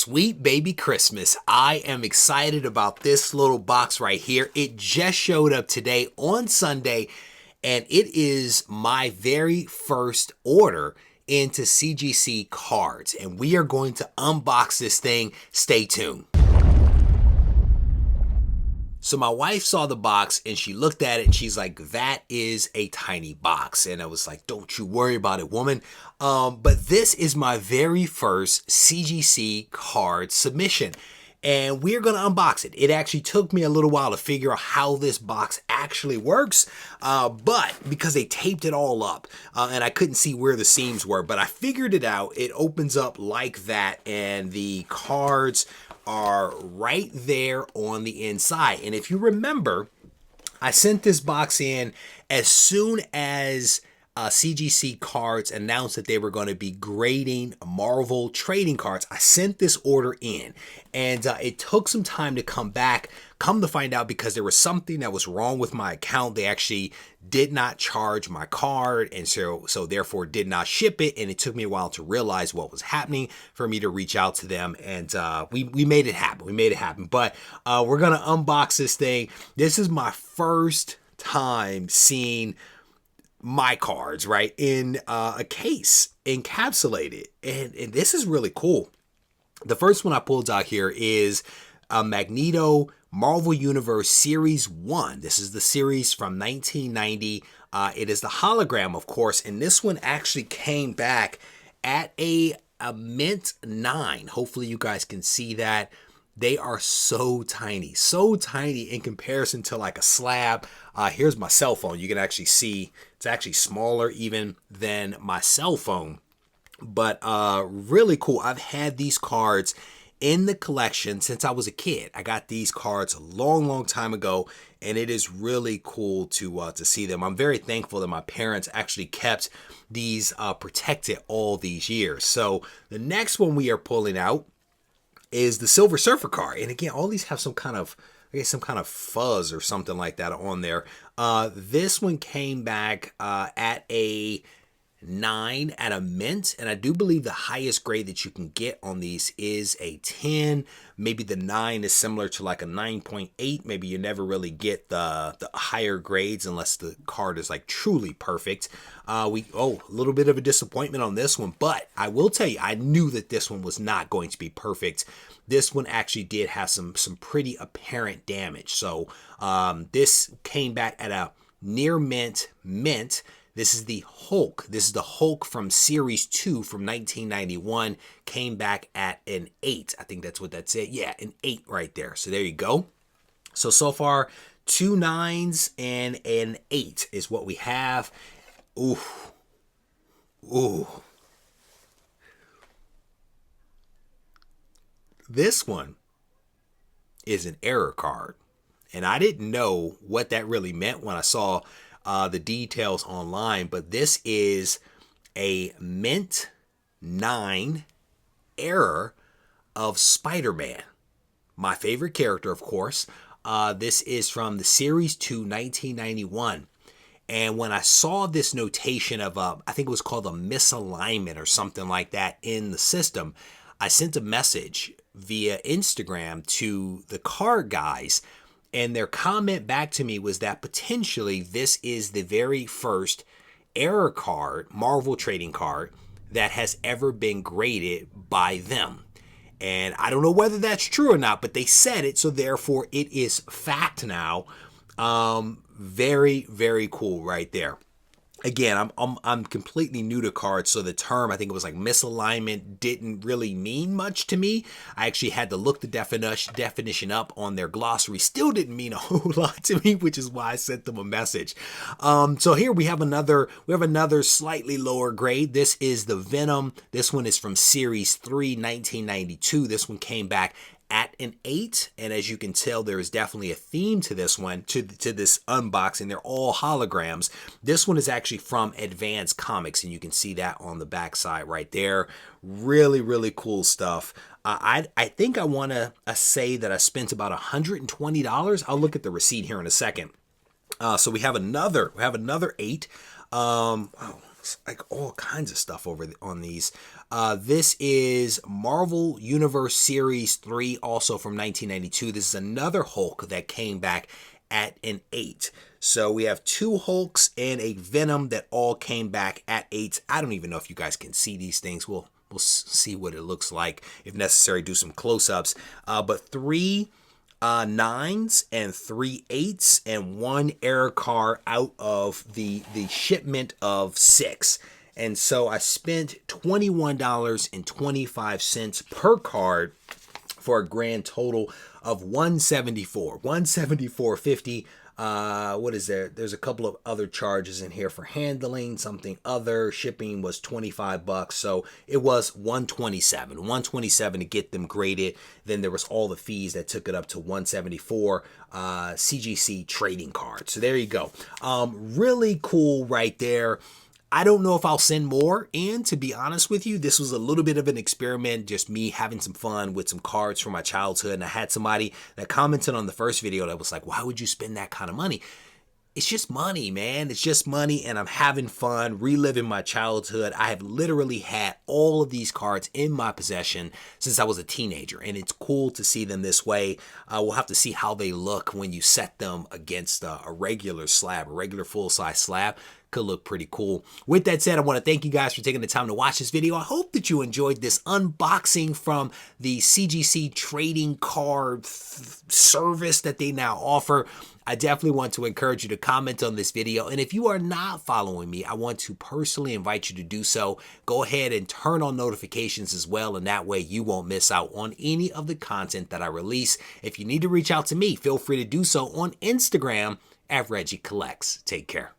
Sweet baby Christmas. I am excited about this little box right here. It just showed up today on Sunday, and it is my very first order into CGC Cards, and we are going to unbox this thing. Stay tuned. So my wife saw the box and she looked at it and she's like, that is a tiny box. And I was like, don't you worry about it, woman. But this is my very first CGC card submission. And we're going to unbox it. It actually took me a little while to figure out how this box actually works. But because they taped it all up and I couldn't see where the seams were, but I figured it out. It opens up like that and the cards are right there on the inside. And if you remember, I sent this box in as soon as CGC Cards announced that they were going to be grading Marvel trading cards. I sent this order in and it took some time to come back. Come to find out, because there was something that was wrong with my account. They actually did not charge my card, and so therefore did not ship it. And it took me a while to realize what was happening for me to reach out to them. And we made it happen. We made it happen. But we're going to unbox this thing. This is my first time seeing my cards, right, in a case, encapsulated. And this is really cool. The first one I pulled out here is a Magneto Marvel Universe Series 1. This is the series from 1990. It is the hologram, of course, and this one actually came back at a mint 9. Hopefully you guys can see that. They are so tiny in comparison to like a slab. Here's my cell phone. You can actually see it's actually smaller even than my cell phone. But really cool. I've had these cards in the collection since I was a kid. I got these cards a long time ago, and it is really cool to see them. I'm very thankful that my parents actually kept these protected all these years. So the next one we are pulling out is the Silver Surfer card. And again, all these have some kind of, I guess, some kind of fuzz or something like that on there. This one came back at a 9 at a mint, and I do believe the highest grade that you can get on these is a 10. Maybe the 9 is similar to like a 9.8. Maybe you never really get the higher grades unless the card is like truly perfect. A little bit of a disappointment on this one, but I will tell you, I knew that this one was not going to be perfect. This one actually did have some pretty apparent damage. So this came back at a near mint. This is the Hulk. This is the Hulk from Series 2 from 1991. Came back at an 8. I think that's what that said. Yeah, an 8 right there. So there you go. So far, 2 9s and an 8 is what we have. Ooh. This one is an error card. And I didn't know what that really meant when I saw the details online, but this is a mint 9 error of Spider-Man, my favorite character, of course. This is from the Series 2 1991, and when I saw this notation of I think it was called a misalignment or something like that in the system, I sent a message via Instagram to the card guys. And their comment back to me was that potentially this is the very first error card, Marvel trading card, that has ever been graded by them. And I don't know whether that's true or not, but they said it, so therefore it is fact now. Very cool right there. Again, I'm completely new to cards, so the term, I think it was like misalignment, didn't really mean much to me. I actually had to look the definition up on their glossary. Still didn't mean a whole lot to me, which is why I sent them a message. So here we have another slightly lower grade. This is the Venom. This one is from Series 3, 1992. This one came back at an 8, and as you can tell, there is definitely a theme to this one, to this unboxing. They're all holograms. This one is actually from Advanced Comics, and you can see that on the back side right there. Really cool stuff. I think I want to say that I spent about $120. I'll look at the receipt here in a second. So we have another 8. It's like all kinds of stuff over on these. This is Marvel Universe Series 3, also from 1992. This is another Hulk that came back at an 8. So we have 2 Hulks and a Venom that all came back at 8s. I don't even know if you guys can see these things. We'll see what it looks like. If necessary, do some close-ups. But 3 9s and 3 8s and 1 error card out of the shipment of 6. And so I spent $21.25 per card for a grand total of $174.50. What is there? There's a couple of other charges in here for handling, something other. Shipping was $25, so it was $127 to get them graded. Then there was all the fees that took it up to $174. CGC Trading Cards. So there you go. Really cool right there. I don't know if I'll send more, and to be honest with you, this was a little bit of an experiment, just me having some fun with some cards from my childhood. And I had somebody that commented on the first video that was like, why would you spend that kind of money? It's just money, man. It's just money, and I'm having fun reliving my childhood. I have literally had all of these cards in my possession since I was a teenager, and it's cool to see them this way. We'll have to see how they look when you set them against a regular slab, a regular full-size slab. Could look pretty cool. With that said, I want to thank you guys for taking the time to watch this video. I hope that you enjoyed this unboxing from the CGC Trading Card service that they now offer. I definitely want to encourage you to comment on this video. And if you are not following me, I want to personally invite you to do so. Go ahead and turn on notifications as well, and that way you won't miss out on any of the content that I release. If you need to reach out to me, feel free to do so on Instagram at Regie Collects. Take care.